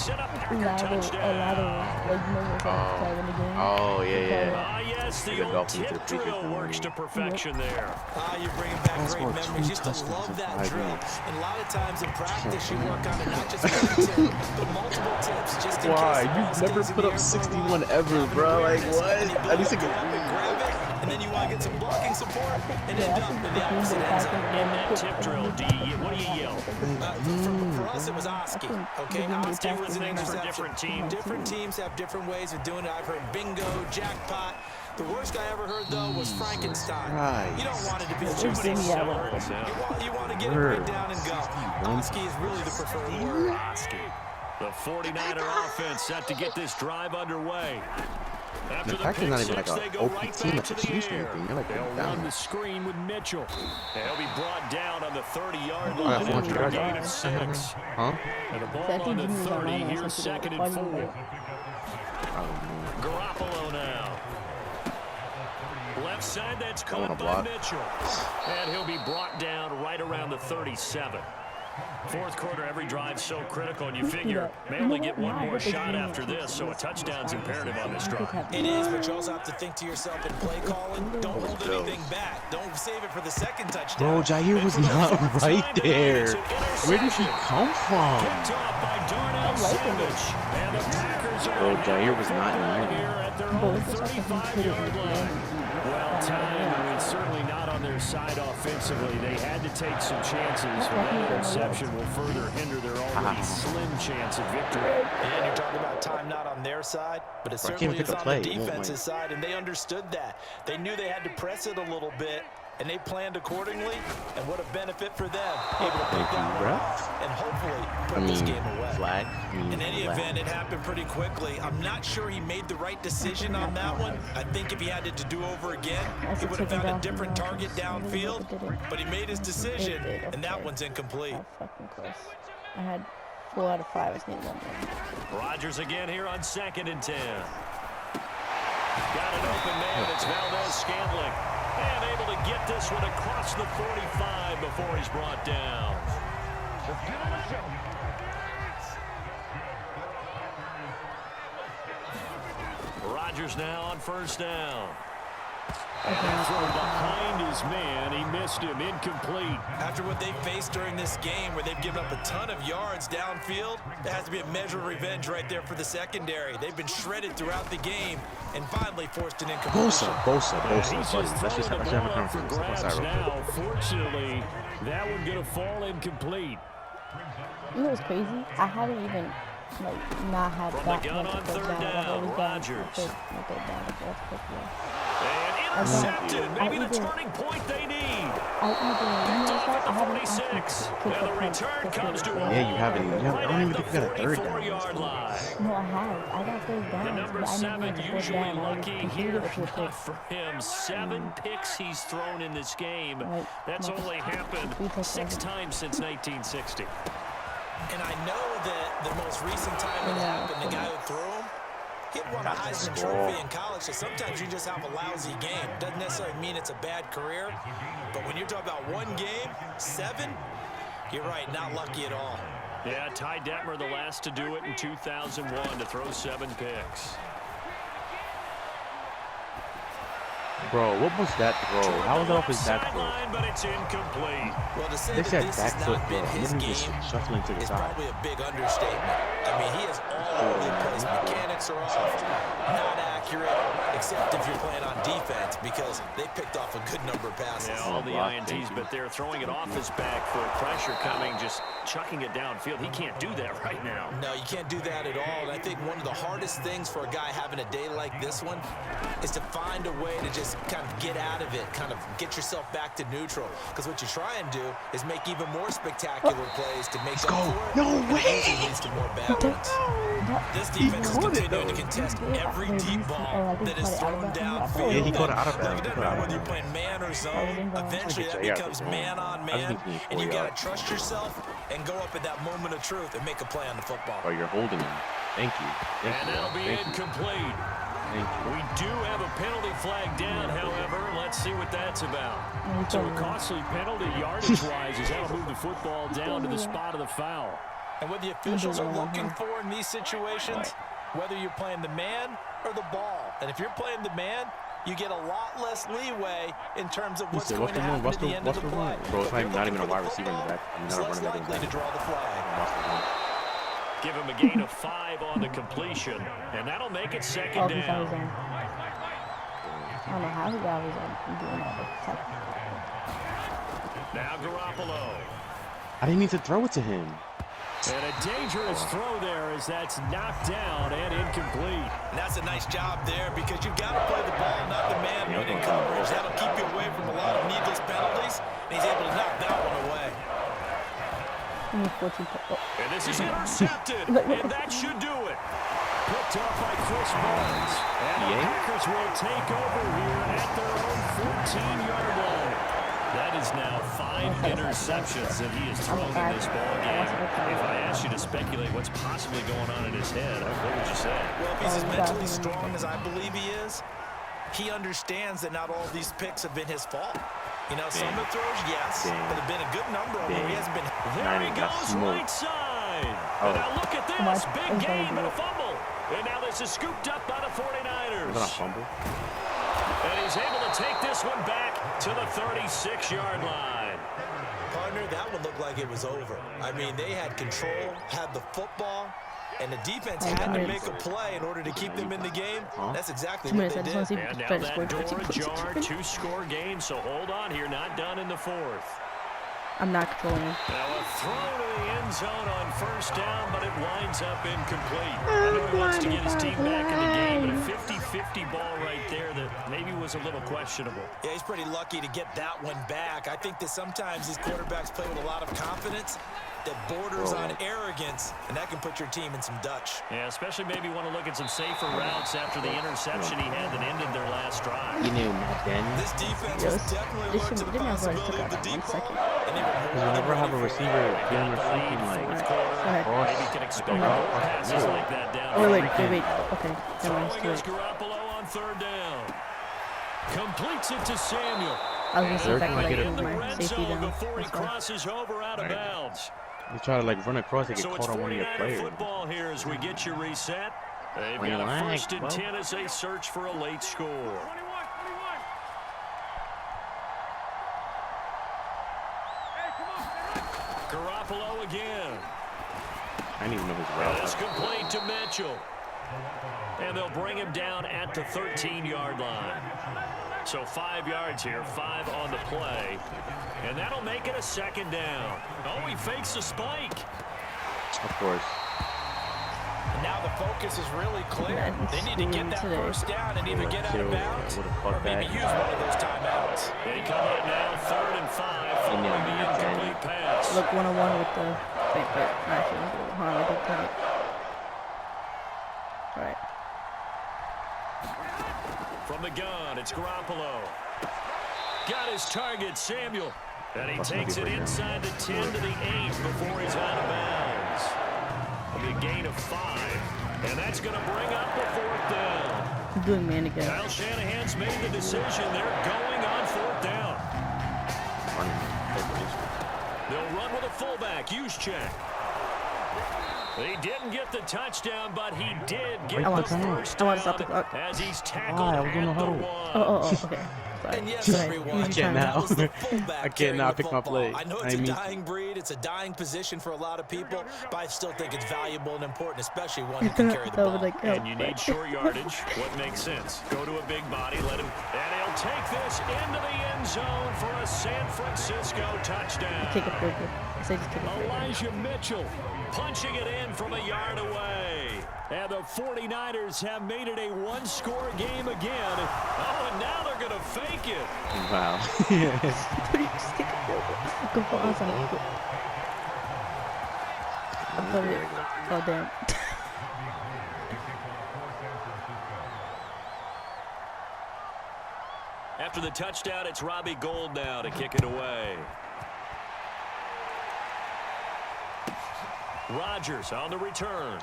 Oh, yeah. Ah, yes, the old tip drill works to perfection there. You're bringing back great memories. Used to love that drill. And a lot of times in practice, you work on it, not just one tip, but multiple tips, just in Why? case the ball You've stays never in put the up air for a 61 while. ever, bro. Like, And what? you At least grab it, and then you want to get some blocking support, and then dump in the opposite end zone. In that tip drill, what do you yell? For us, it was Oski. Okay, Oski was an Things for interception. different teams. Different teams have different ways of doing it. I've heard bingo, jackpot. The worst I ever heard, though, was Frankenstein. You don't want it to be too many words. You want to get it right down and go. Oski is really the preferred word. The 49er offense set to get this drive underway. After The the Packers pick not even six, like they a go OP right team back like to the the Chiefs or air. anything. They're like They'll down. run the screen with Mitchell. And he'll be brought down on the 30-yard Oh, line that's one after a yard. gain of 6. Huh? And the ball on the 30. Here's second and 4. I don't know. Garoppolo now. Left inside. That's I wanna caught by block. Mitchell. And he'll be brought down right around the 37. Fourth quarter, every drive so critical, and you figure may only get one more shot after this, so a touchdown's imperative on this drive. It is, but you also have to think to yourself in play calling, don't hold anything back. Don't save it for the second touchdown. Bro, Jair was not right there. Where did he come from? Picked off by Darnell Savage. And the Packers are Bro, Jair was not in here there. at their own 35-yard line. Well timed. I mean, certainly not on their side offensively. They had to take some chances, but that interception will further hinder their already slim chance of victory. And you're talking about time not on their side, but it certainly is on the defense's side, and they understood that. They knew they had to press it a little bit, and they planned accordingly, and what a benefit for them, able to pick that one off and hopefully put this game away. Flag. In any event, it happened pretty quickly. I'm not sure he made the right decision on that one. I think if he had it to do over again, he would have found a different target downfield, but he made his decision, and that one's incomplete. Fucking close. I had 4 out of 5. I just need 1 more. Rodgers again here on 2nd and 10. Got an open man. It's Valdez-Scantling. And able to get this one across the 45 before he's brought down. Rodgers now on 1st down. And thrown behind his man. He missed him. Incomplete. After what they faced during this game where they've given up a ton of yards downfield, there has to be a measure of revenge right there for the secondary. They've been shredded throughout the game and finally forced an incompletion. Bosa. He's just throwing the ball up for grabs now. Fortunately, that one going to fall incomplete. You know what's crazy? I haven't even not had From that the gun much on of third 3rd down, Rodgers. And intercepted. Maybe the turning point they need. Picked off at the 46. And the return comes to him. Yeah, you haven't. I don't even think you got a third down. 44-yard line. No, I have. I got third down. The number 7 usually lucky here. Not for him. 7 picks he's thrown in this game. That's only happened 6 times since 1960. And I know that the most recent time it happened, the guy who threw him, he won a Heisman Trophy in college, so sometimes you just have a lousy game. Doesn't necessarily mean it's a bad career, but when you're talking about 1 game, 7, you're right, not lucky at all. Yeah, Ty Detmer, the last to do it in 2001, to throw 7 picks. Bro, what was that throw? How was that off his back foot? But it's incomplete. Well, to say They that said this back has foot, not bro. been his Literally just game shuffling to the is side. probably a big understatement. I mean, he is all over the place. Mechanics are off, not accurate, except if you're playing on defense, because they picked off a good number of passes. Yeah, all the INTs, but they're throwing it off his back foot. Pressure coming, just chucking it downfield. He can't do that right now. No, you can't do that at all. And I think one of the hardest things for a guy having a day like this one is to find a way to just kind of get out of it, kind of get yourself back to neutral. Because what you try and do is make even more spectacular plays to make up for it. No and way! it usually leads to more bad ones. This defense is continuing to contest every deep ball that is thrown downfield. Yeah, he caught it out of Look, bounds. it doesn't matter whether you're playing man or zone. Eventually, that becomes man on man, and you got to trust yourself and go up at that moment of truth and make a play on the football. Oh, you're holding him. Thank you. And that'll be incomplete. We do have a penalty flag down, however. Let's see what that's about. So a costly penalty yardage-wise as that'll move the football down to the spot of the foul. And what the officials are looking for in these situations, whether you're playing the man or the ball. And if you're playing the man, you get a lot less leeway in terms of what's going to happen at the end of the play. Bro, it's not even a wide receiver in the back. It's less likely to draw the flag. Give him a gain of 5 on the completion, and that'll make it 2nd down. I don't know how he got his own doing all the Now Garoppolo. I didn't mean to throw it to him. And a dangerous throw there as that's knocked down and incomplete. And that's a nice job there because you've got to play the ball, not the man winning coverage. That'll keep you away from a lot of needless penalties, and he's able to knock that one away. And this is intercepted, and that should do it. Picked up by Chris Barnes. And the Packers will take over here at their own 14-yard line. That is now 5 interceptions that he has thrown in this ball game. If I asked you to speculate what's possibly going on in his head, what would you say? Well, if he's as mentally strong as I believe he is, he understands that not all of these picks have been his fault. You know, some of the throws, yes, but there have been a good number of them where he hasn't been. There he goes right side. And now look at this. Big game and a fumble. And now this is scooped up by the 49ers. Was that a fumble? And he's able to take this one back to the 36-yard line. Partner, that one looked like it was over. I mean, they had control, had the football, and the defense had to make a play in order to keep them in the game. That's exactly what they did. And now that door ajar, 2-score game, so hold on here, not done in the fourth. I'm not controlling him. Now a throw to the end zone on first down, but it winds up incomplete. I know he wants to get his team back in the game, but a 50-50 ball right there that maybe was a little questionable. Yeah, he's pretty lucky to get that one back. I think that sometimes these quarterbacks play with a lot of confidence that borders on arrogance, and that can put your team in some Dutch. Yeah, especially maybe want to look at some safer routes after the interception he had that ended their last drive. You knew Madden. This defense was definitely alert to the possibility of the deep ball. And they were Whenever I have a receiver game or something like maybe can expect more passes like that down. Wait. Okay, never mind. Throwing is Garoppolo on third down. Completes it to Samuel. I was going to say back like in the my red safety zone down. before he crosses over out of bounds. you try to like run across, they get So it's caught on one of your 49er players. football here as we get you reset. They've got a first and 10 as they search for a late score. Garoppolo again. I didn't even know his route. It's complete to Mitchell. And they'll bring him down at the 13-yard line. So 5 yards here, 5 on the play. And that'll make it a second down. Oh, he fakes a spike. Of course. And now the focus is really clear. They need to get that first down and either get out of bounds or maybe use one of those timeouts. They come up now, 3rd and 5, following the incomplete pass. Look, 1-on-1 with the... Wait, actually, hold on, don't tell me. All right. From the gun, it's Garoppolo. Got his target, Samuel. And he takes it inside the 10 to the 8 before he's out of bounds. It'll be a gain of 5. And that's going to bring up the 4th down. I'm doing man again. Kyle Shanahan's made the decision. They're going on 4th down. They'll run with a fullback, Juszczyk. He didn't get the touchdown, but he did get the first down as he's tackled at the 1. Oh, okay. And yes, everyone, I can't now. I can't now pick my play. I know it's a dying breed. It's a dying position for a lot of people, but I still think it's valuable and important, especially one who can carry the ball. And you need short yardage. What makes sense? Go to a big body, let him, and he'll take this into the end zone for a San Francisco touchdown. Kick it for good. Elijah Mitchell punching it in from a yard away. And the 49ers have made it a 1-score game again. Oh, and now they're going to fake it. Wow. Go for outside. Oh, damn. After the touchdown, it's Robbie Gould now to kick it away. Rodgers on the return.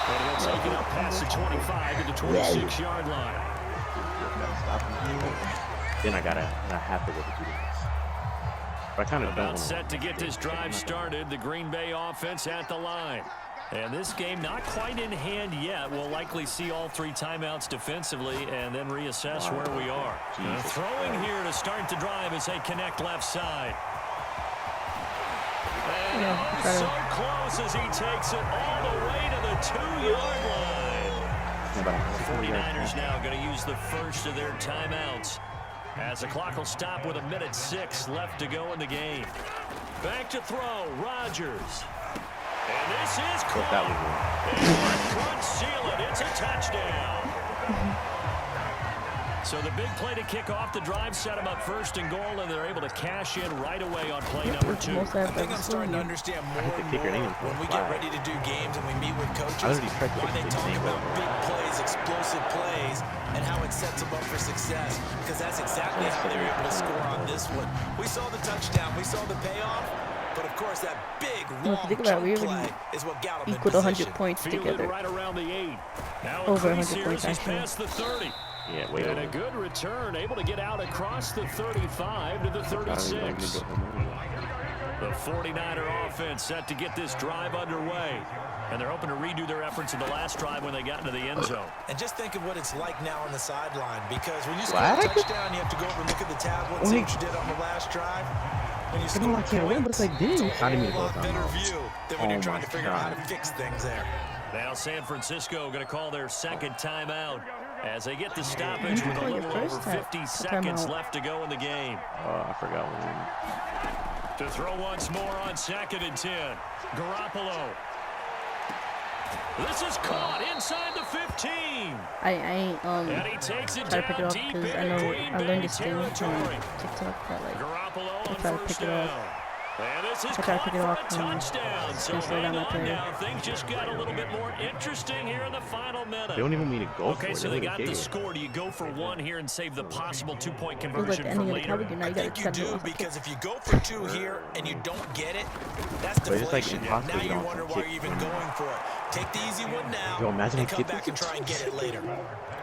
And he'll take it up past the 25 to the 26-yard line. Then I have to go to defense. But I kind of About set to get this drive started. The Green Bay offense at the line. And this game not quite in hand yet. We'll likely see all 3 timeouts defensively and then reassess where we are. Throwing here to start the drive as they connect left side. And so close as he takes it all the way to the 2-yard line. The 49ers now going to use the first of their timeouts as the clock will stop with 1:06 left to go in the game. Back to throw, Rodgers. And this is caught. And front seal it. It's a touchdown. So the big play to kick off the drive set them up 1st and goal, and they're able to cash in right away on play number 2. I think I'm starting to understand more and more when we get ready to do games and we meet with coaches why they talk about big plays, explosive plays, and how it sets them up for success, because that's exactly how they were able to score on this one. We saw the touchdown. We saw the payoff. But of course, that big long chunk play is what got them in position. 100 points together. Right around the 8. Now over 100 points he's actually. past the 30. Yeah, way And over. a good return, able to get out across the 35 to the 36. The 49er offense set to get this drive underway. And they're hoping to redo their efforts in the last drive when they got into the end zone. And just think of what it's like now on the sideline, because when you score a touchdown, you have to go over and look at the tablet and see what you did on the last drive. When you score a point, it's a whole lot better view than when you're trying to figure out how to fix things there. Now San Francisco going to call their second timeout as they get the stoppage with a little over 50 seconds left to go in the game. Oh, I forgot what To throw once more on 2nd and 10. Garoppolo. This is caught inside the 15. I ain't And he takes it try to pick it down off deep because I into know Green I Bay learned this thing on territory. TikTok that like Garoppolo on try to first pick it off. down. And this is I try to caught pick for it a off touchdown. So slow down hang my on player. now. Things just got a little bit more interesting here in the final minute. They don't even mean to go for Okay, it. so they got the kick it. score. Do you go for one here and save the possible 2-point it was like conversion the for ending of the later? Cowboy game. Now I you gotta think you accept it. do, because if you go for 2 here and you don't get it, that's But it's like deflation. impossible Now you going wonder for why kick. you're even going for it. Take the easy one now Yo, imagine and I come get back this. and try and get it later.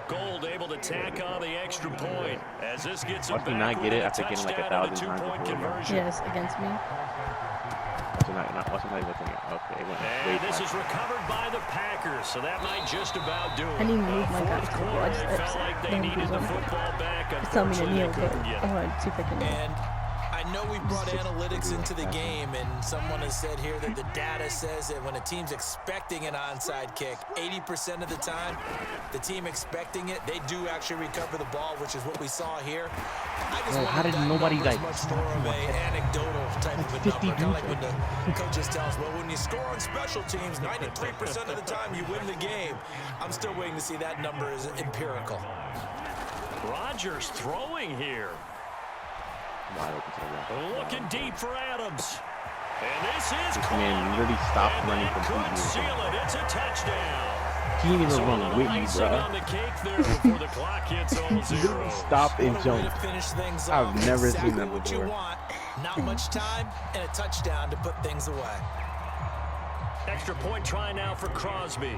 Gold able to tack on the extra point as this gets Watch him me back not get it with a after getting like touchdown and 1,000 a times 2-point before. conversion. Yes, against me. Watch him not looking at. Okay, it went way And this past. is recovered by the Packers, so that might just about do it. I didn't move my guys Fourth to the quarter, edge. they felt like they needed the football back. It's telling me to Unfortunately, kneel, they but couldn't get I it. want to see if I can. And I know we brought analytics into the game, and someone has said here that the data says that when a team's expecting an onside kick, 80% of the time, the team expecting it, they do actually recover the ball, which is what we saw here. I just Bro, wonder how if did that nobody, number is like, much stop more of him on a anecdotal type of a 50 number, kind of like dudes. when the coaches tell us, well, when you score on special teams, 93% of the time you win the game. I'm still waiting to see that number is empirical. Rodgers throwing here. Wide open to the left. Looking deep for Adams. And this is This caught. man literally stopped And running they couldn't completely. seal it. It's a touchdown. He didn't So even a run little with you, icing bro. on the cake there before the clock hits all zero. Stop and What a way to jump. finish things I've off. never Exactly seen that what you before. want. Not much time and a touchdown to put things away. Extra point try now for Crosby.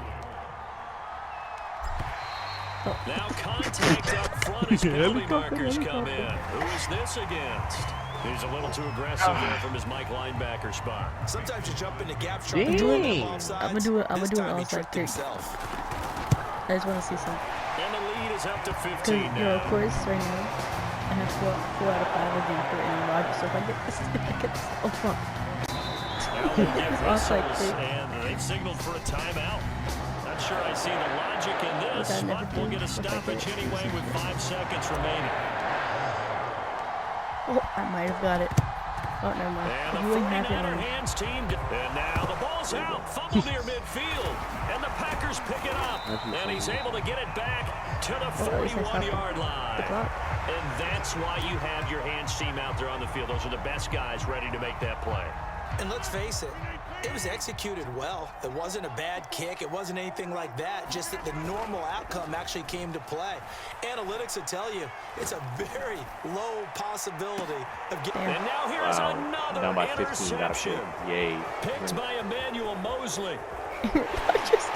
Now contact up front as penalty markers come in. Who is this against? He's a little too aggressive there from his Mike linebacker spot. Sometimes you jump into gaps trying to Dang. do it off sides. I'ma do it This time he offside tricked kick. himself. I just want to see something. And the lead is up to 15 Because, now. of course, right now, I have 4 out of 5 of being for Aaron Rodgers. So if I get this, oh, fuck. Now they get It's offside whistles, kick. and they've signaled for a timeout. Not sure I see the logic in this, Which I never but we'll do. get a Which I stoppage did. anyway with 5 seconds remaining. Oh, I might have got it. Oh, never mind. And If the you ain't happy, 49er I'm hands team. And now the ball's out. Fumble near midfield. And the Packers pick it up. And he's able to get it back to the at least I stopped 41-yard the line. clock. And that's why you have your hands team out there on the field. Those are the best guys ready to make that play. And let's face it, it was executed well. It wasn't a bad kick. It wasn't anything like that. Just that the normal outcome actually came to play. Analytics will tell you it's a very low possibility of getting. And now here's Wow. another Down by 15, got a interception. pick. Yay. Picked by Emmanuel Mosley. Just-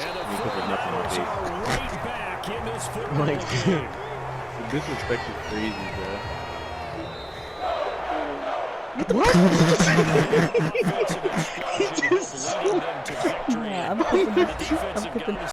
And the You put nothing on 49ers base. are right back in this football Like, game. the disrespect is crazy, bro. Offensive explosion leading them to victory. Yeah, I'm flipping The this. defense I'm have flipping gotten